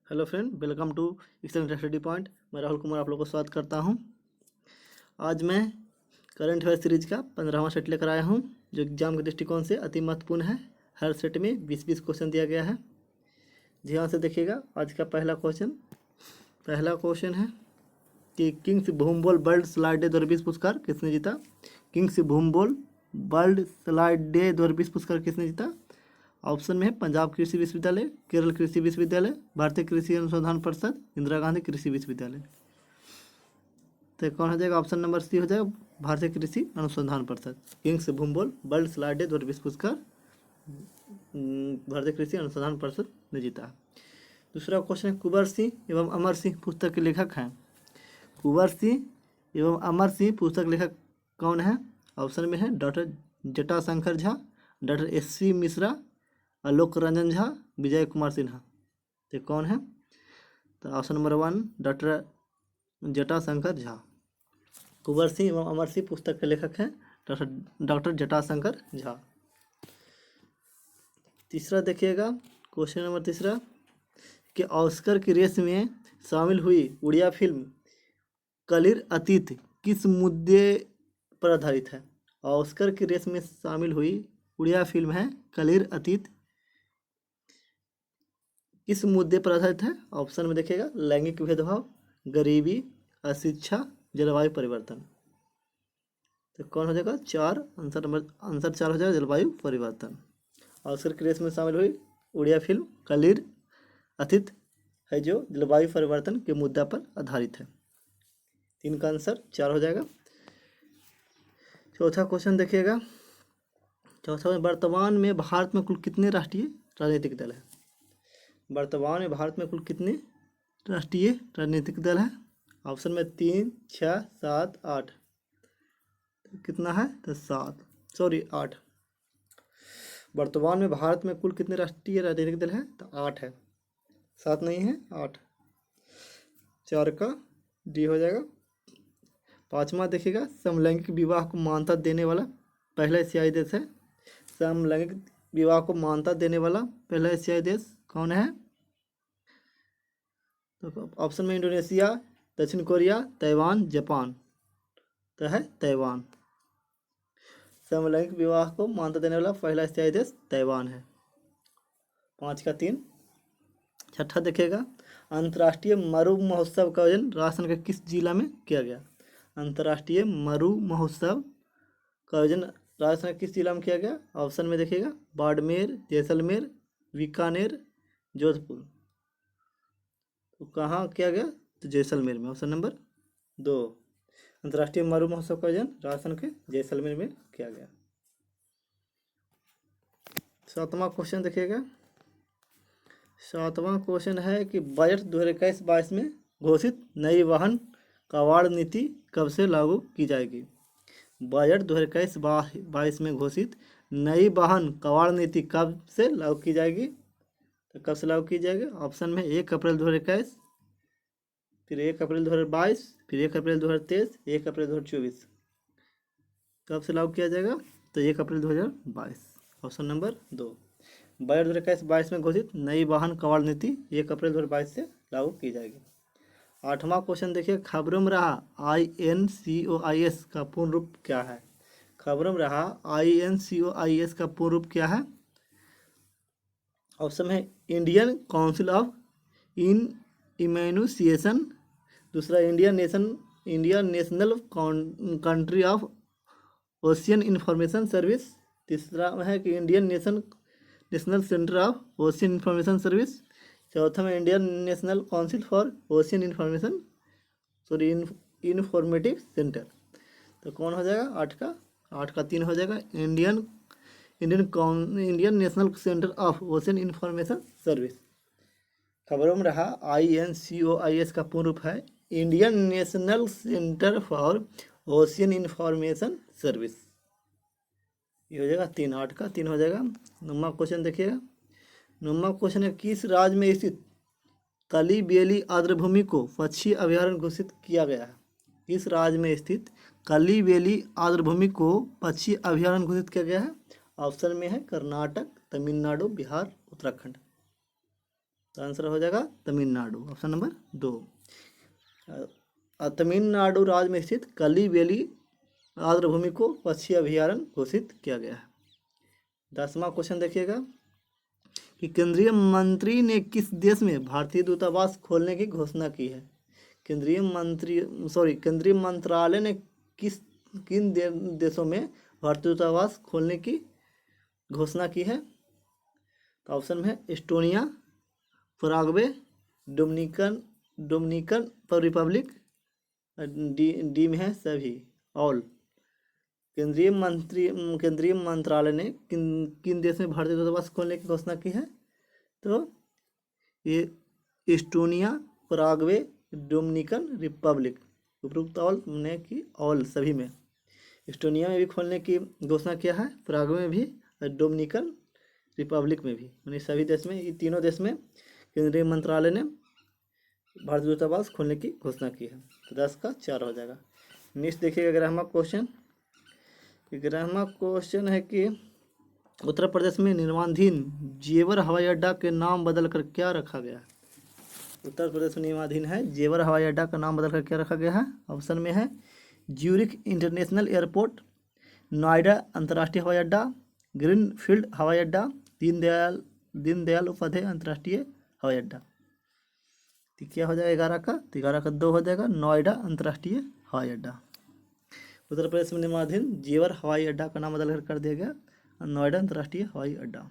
Hello friend, welcome to excellent study point. मैं राहुल कुमार आप लोगों को स्वागत करता हूं। आज मैं करंट अफेयर सीरीज का 15वां सेट लेकर आया हूं, जो एग्जाम के दृष्टिकोण से अति महत्वपूर्ण है। हर सेट में 20-20 क्वेश्चन दिया गया है। ध्यान से देखिएगा। आज का पहला क्वेश्चन है कि किंग्स भूमबोल वर्ल्ड स्लाइड डे 2020 पुरस्कार किसने जीता। किंग्स भूमबोल वर्ल्ड स्लाइड डे 2020 पुरस्कार किसने जीता। ऑप्शन में है पंजाब कृषि विश्वविद्यालय, केरल कृषि विश्वविद्यालय, भारतीय कृषि अनुसंधान परिषद, इंदिरा गांधी कृषि विश्वविद्यालय। तो कौन हो जाएगा? ऑप्शन नंबर सी हो जाएगा, भारतीय कृषि अनुसंधान परिषद। किंग्स भूमबोल वर्ल्ड स्लाइड डे 2020 पुरस्कार भारतीय कृषि अनुसंधान परिषद ने जीता। दूसरा क्वेश्चन है, कुंवर सिंह एवं अमर सिंह पुस्तक के लेखक हैं। कुंवर सिंह एवं अमर सिंह पुस्तक लेखक कौन है? ऑप्शन में है doctor Jatashankar Jha, doctor S C. Mishra, Alok Ranjan Jha, Vijay Kumar Sinha. तो कौन है? तो option number 1 doctor Jatashankar Jha. Kunwar Singh एवं अमर सिंह पुस्तक के लेखक हैं डॉक्टर जटाशंकर झा। तीसरा देखिएगा, क्वेश्चन नंबर तीसरा कि ऑस्कर की रेस में शामिल हुई उड़िया फिल्म कलिर अतीत किस मुद्दे पर आधारित है। ऑस्कर की रेस में शामिल हुई उड़िया फिल्म है कलिर अतीत किस मुद्दे पर आधारित है। ऑप्शन में देखिएगा, लैंगिक भेदभाव, गरीबी, अशिक्षा, जलवायु परिवर्तन। तो कौन हो जाएगा? आंसर 4 हो जाएगा, जलवायु परिवर्तन। ऑस्कर की रेस में शामिल हुई उड़िया फिल्म कलिर अतीत है जो जलवायु परिवर्तन के मुद्दा पर आधारित है। 3 का आंसर 4 हो जाएगा। चौथा क्वेश्चन देखिएगा। चौथा, वर्तमान में भारत में कुल कितने राष्ट्रीय राजनीतिक दल है। वर्तमान में भारत में कुल कितने राष्ट्रीय राजनीतिक दल है। ऑप्शन में 3, 6, 7, 8। कितना है? तो 8। वर्तमान में भारत में कुल कितने राष्ट्रीय राजनीतिक दल है? तो 8 है, 7 नहीं है, 8। 4 का डी हो जाएगा। पाँचवा देखिएगा, समलैंगिक विवाह को मान्यता देने वाला पहला एशियाई देश है। समलैंगिक विवाह को मान्यता देने वाला पहला एशियाई देश कौन है? तो ऑप्शन में इंडोनेशिया, दक्षिण कोरिया, ताइवान, जापान। तो है ताइवान। समलैंगिक विवाह को मान्यता देने वाला पहला एशियाई देश ताइवान है। 5 का 3। छठा देखिएगा, अंतर्राष्ट्रीय मरु महोत्सव का आयोजन राजस्थान के किस जिला में किया गया। अंतर्राष्ट्रीय मरु महोत्सव का आयोजन राजस्थान के किस जिला में किया गया। ऑप्शन में देखिएगा, बाड़मेर, जैसलमेर, बीकानेर, जोधपुर। तो कहाँ किया गया? तो जैसलमेर में। ऑप्शन नंबर 2 अंतर्राष्ट्रीय मरु महोत्सव का आयोजन राजस्थान के जैसलमेर में किया गया। 7वां क्वेश्चन देखिएगा। 7वां क्वेश्चन है कि बजट 2021-22 में घोषित नई वाहन कबाड़ नीति कब से लागू की जाएगी। बजट 2021-22 में घोषित नई वाहन कबाड़ नीति कब से लागू की जाएगी। तो कब से लागू की जाएगी? ऑप्शन में 1 अप्रैल 2021, फिर 1 अप्रैल 2022, फिर 1 अप्रैल 2023, 1 अप्रैल 2024। कब से लागू किया जाएगा? तो 1 अप्रैल 2022। ऑप्शन नंबर 2 बजट 2021-22 में घोषित नई वाहन कबाड़ नीति 1 अप्रैल 2022 से लागू की जाएगी। 8वां क्वेश्चन देखिए, खबरों में रहा INCOIS का पूर्ण रूप क्या है। खबरों में रहा INCOIS का पूर्ण रूप क्या है। ऑप्शन है इंडियन काउंसिल ऑफ इन इम्यूनिसिएशन, दूसरा Indian national country of ocean information service, तीसरा है कि Indian national centre of ocean information service, चौथा में Indian national council for ocean informative centre. तो कौन हो जाएगा? 8 का 3 हो जाएगा, Indian national centre of ocean information service. खबरों में रहा INCOIS का पूर्ण रूप है Indian national centre for ocean information service. ये हो जाएगा 3, 8 का 3 हो जाएगा। 9वां क्वेश्चन देखिएगा। 9वां क्वेश्चन है, किस राज्य में स्थित कलिबेली आर्द्रभूमि को पक्षी अभयारण्य घोषित किया गया है। किस राज्य में स्थित कलिबेली आर्द्रभूमि को पक्षी अभयारण्य घोषित किया गया है। ऑप्शन में है कर्नाटक, तमिलनाडु, बिहार, उत्तराखंड। तो आंसर हो जाएगा तमिलनाडु, ऑप्शन नंबर 2। तमिलनाडु राज्य में स्थित कलिबेली आर्द्रभूमि को पक्षी अभयारण्य घोषित किया गया है। 10वां क्वेश्चन देखिएगा कि केंद्रीय मंत्री ने किस देश में भारतीय दूतावास खोलने की घोषणा की है। केंद्रीय मंत्रालय ने किन देशों में भारतीय दूतावास खोलने की घोषणा की है। तो ऑप्शन में है Estonia, Paraguay, Dominican Republic, D में है सभी, ऑल। केंद्रीय मंत्रालय ने किन देश में भारतीय दूतावास खोलने की घोषणा की है। तो ये एस्टोनिया, पराग्वे, डोमिनिकन रिपब्लिक, उपरोक्त ऑल ने की ऑल सभी में। एस्टोनिया में भी खोलने की घोषणा किया है, पराग्वे में भी, और डोमिनिकन रिपब्लिक में भी, यानी सभी देश में, ये तीनों देश में केंद्रीय मंत्रालय ने भारतीय दूतावास खोलने की घोषणा की है। तो 10 का 4 हो जाएगा। नेक्स्ट देखिएगा 11वां क्वेश्चन। 11वां क्वेश्चन है कि उत्तर प्रदेश में निर्माणाधीन जेवर हवाई अड्डा के नाम बदलकर क्या रखा गया है। उत्तर प्रदेश में निर्माणाधीन है जेवर हवाई अड्डा का नाम बदलकर क्या रखा गया है। ऑप्शन में है ज्यूरिख इंटरनेशनल एयरपोर्ट, नोएडा अंतर्राष्ट्रीय हवाई अड्डा, ग्रीनफील्ड हवाई अड्डा, दीनदयाल उपाध्याय अंतर्राष्ट्रीय हवाई अड्डा। तो क्या हो जाएगा 11 का, तो 11 का 2 हो जाएगा, नोएडा अंतर्राष्ट्रीय हवाई अड्डा। उत्तर प्रदेश में निर्माणाधीन जेवर हवाई अड्डा का नाम बदल कर दिया गया नोएडा अंतर्राष्ट्रीय हवाई अड्डा।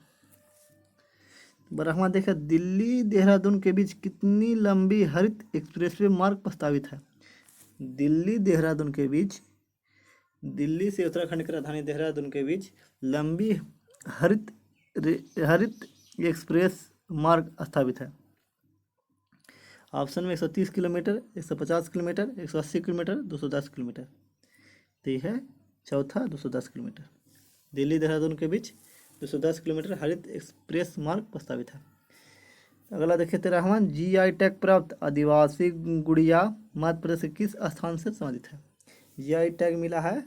12वां देखा, दिल्ली देहरादून के बीच कितनी लंबी हरित एक्सप्रेसवे मार्ग प्रस्तावित है। दिल्ली देहरादून के बीच, दिल्ली से उत्तराखंड की राजधानी देहरादून के बीच लंबी हरित एक्सप्रेस मार्ग स्थापित है। ऑप्शन में 130 किलोमीटर, 150 किलोमीटर, 180 किलोमीटर, 210 किलोमीटर। तो यह है चौथा 210 किलोमीटर। दिल्ली देहरादून के बीच 210 किलोमीटर हरित एक्सप्रेस मार्ग प्रस्तावित है। अगला देखिए 13वां, GI टैग प्राप्त आदिवासी गुड़िया मध्य प्रदेश के किस स्थान से संबंधित है। GI टैग मिला है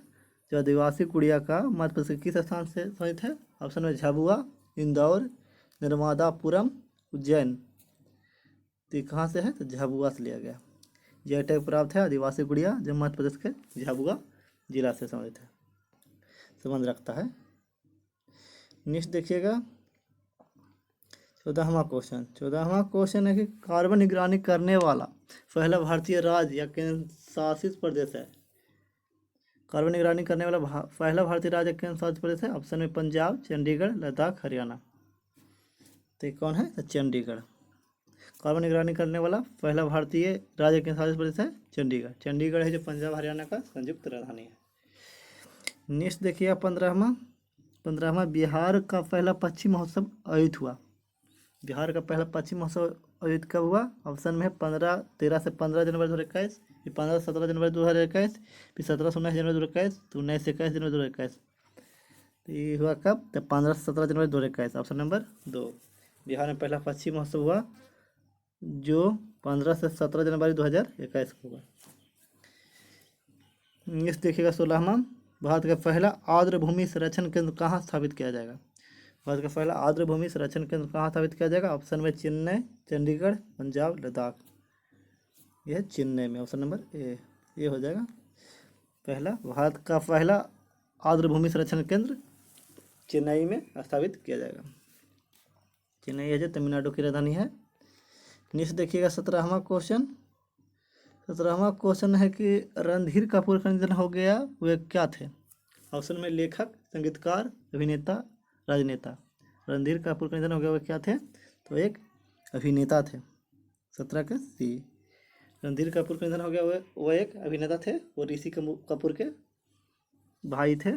जो आदिवासी गुड़िया का मध्य प्रदेश के किस स्थान से संबंधित है। ऑप्शन में झाबुआ, इंदौर, नर्मदापुरम, उज्जैन। तो ये कहाँ से है, तो झाबुआ से लिया गया। GI टैग प्राप्त है आदिवासी गुड़िया जो मध्य प्रदेश के झाबुआ जिला से संबंधित है, संबंध रखता है। नेक्स्ट देखिएगा 14वां क्वेश्चन। 14वां क्वेश्चन है कि कार्बन निगरानी करने वाला पहला भारतीय राज्य या केंद्र शासित प्रदेश है। कार्बन निगरानी करने वाला पहला भारतीय राज्य केंद्र शासित प्रदेश है। ऑप्शन में पंजाब, चंडीगढ़, लद्दाख, हरियाणा। तो ये कौन है, तो चंडीगढ़। कार्बन निगरानी करने वाला पहला भारतीय राज्य केंद्र शासित प्रदेश है चंडीगढ़। चंडीगढ़ है जो पंजाब हरियाणा का संयुक्त राजधानी है। नेक्स्ट देखिए 15वां बिहार का पहला पक्षी महोत्सव आयोजित हुआ। बिहार का पहला पक्षी महोत्सव आयोजित कब हुआ। ऑप्शन में है 13 से 15 जनवरी 2021, फिर 15 से 17 जनवरी 2021, फिर 17 से 19 जनवरी 2021, तो 19 से 21 जनवरी 2021। तो ये हुआ कब, तो 15 से 17 जनवरी 2021, ऑप्शन नंबर 2। बिहार में पहला पक्षी महोत्सव हुआ जो 15 से 17 जनवरी 2021 को हुआ। नेक्स्ट देखिएगा 16वां, भारत का पहला आर्द्रभूमि संरक्षण केंद्र कहाँ स्थापित किया जाएगा। भारत का पहला आर्द्रभूमि संरक्षण केंद्र कहाँ स्थापित किया जाएगा। ऑप्शन में चेन्नई, चंडीगढ़, पंजाब, लद्दाख। यह है चेन्नई में, ऑप्शन नंबर ए हो जाएगा। पहला भारत का पहला आर्द्रभूमि संरक्षण केंद्र चेन्नई में स्थापित किया जाएगा। चेन्नई है जो तमिलनाडु की राजधानी है। नेक्स्ट देखिएगा 17वां क्वेश्चन। 17वां क्वेश्चन है कि रणधीर कपूर का निधन हो गया, वे क्या थे। ऑप्शन में लेखक, संगीतकार, अभिनेता, राजनेता। रणधीर कपूर का निधन हो गया, वे क्या थे, तो एक अभिनेता थे। 17 का सी। रणधीर कपूर का निधन हो गया, वो एक अभिनेता थे, वो ऋषि कपूर के भाई थे,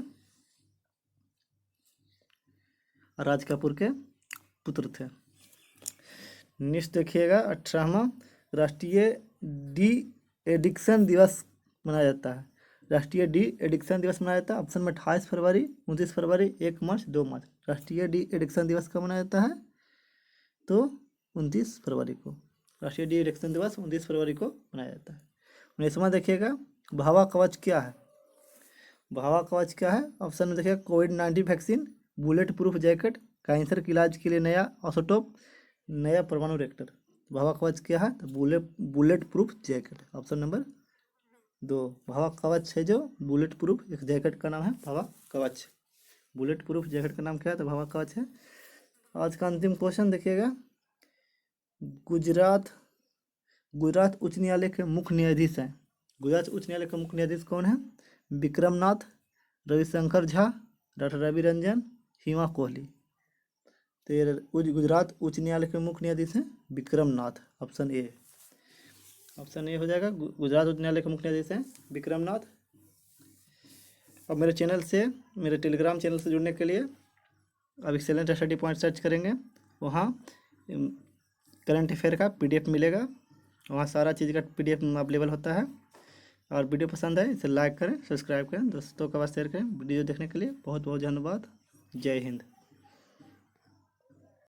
राज कपूर के पुत्र थे। नेक्स्ट देखिएगा 18वां, राष्ट्रीय डी एडिक्शन दिवस मनाया जाता है। राष्ट्रीय डी एडिक्शन दिवस मनाया जाता है। ऑप्शन में 28 फरवरी, 29 फरवरी, 1 मार्च, 2 मार्च। राष्ट्रीय डी एडिक्शन दिवस कब मनाया जाता है, तो 29 फरवरी को। राष्ट्रीय डी एडिक्शन दिवस 29 फरवरी को मनाया जाता है। 19वां देखिएगा, भावा कवच क्या है। भावा कवच क्या है। ऑप्शन में देखिएगा कोविड-19 vaccine, bullet proof jacket, cancer के इलाज के लिए नया ऑसोटोप, नया परमाणु रिएक्टर। भवा कवच क्या है? तो bullet proof jacket, option number 2। भवा कवच है जो बुलेट प्रूफ एक जैकेट का नाम है भवा कवच। बुलेट प्रूफ जैकेट का नाम क्या है? तो भवा कवच है। आज का अंतिम क्वेश्चन देखिएगा। गुजरात गुजरात उच्च न्यायालय के मुख्य न्यायाधीश हैं। गुजरात उच्च न्यायालय के मुख्य न्यायाधीश कौन है? विक्रमनाथ, रविशंकर झा, डॉक्टर रवि रंजन, हिमा कोहली। तो ये गुजरात उच्च न्यायालय के मुख्य न्यायाधीश हैं Vikram Nath, option A. Option A हो जाएगा, गुजरात उच्च न्यायालय के मुख्य न्यायाधीश हैं विक्रमनाथ। अब मेरे चैनल से, मेरे टेलीग्राम चैनल से जुड़ने के लिए अब एक्सेलेंट स्टडी पॉइंट सर्च करेंगे, वहाँ करंट अफेयर का PDF मिलेगा, वहाँ सारा चीज़ का PDF अवेलेबल होता है। और वीडियो पसंद है इसे लाइक करें, सब्सक्राइब करें, दोस्तों के पास शेयर करें। वीडियो देखने के लिए बहुत बहुत धन्यवाद। जय हिंद।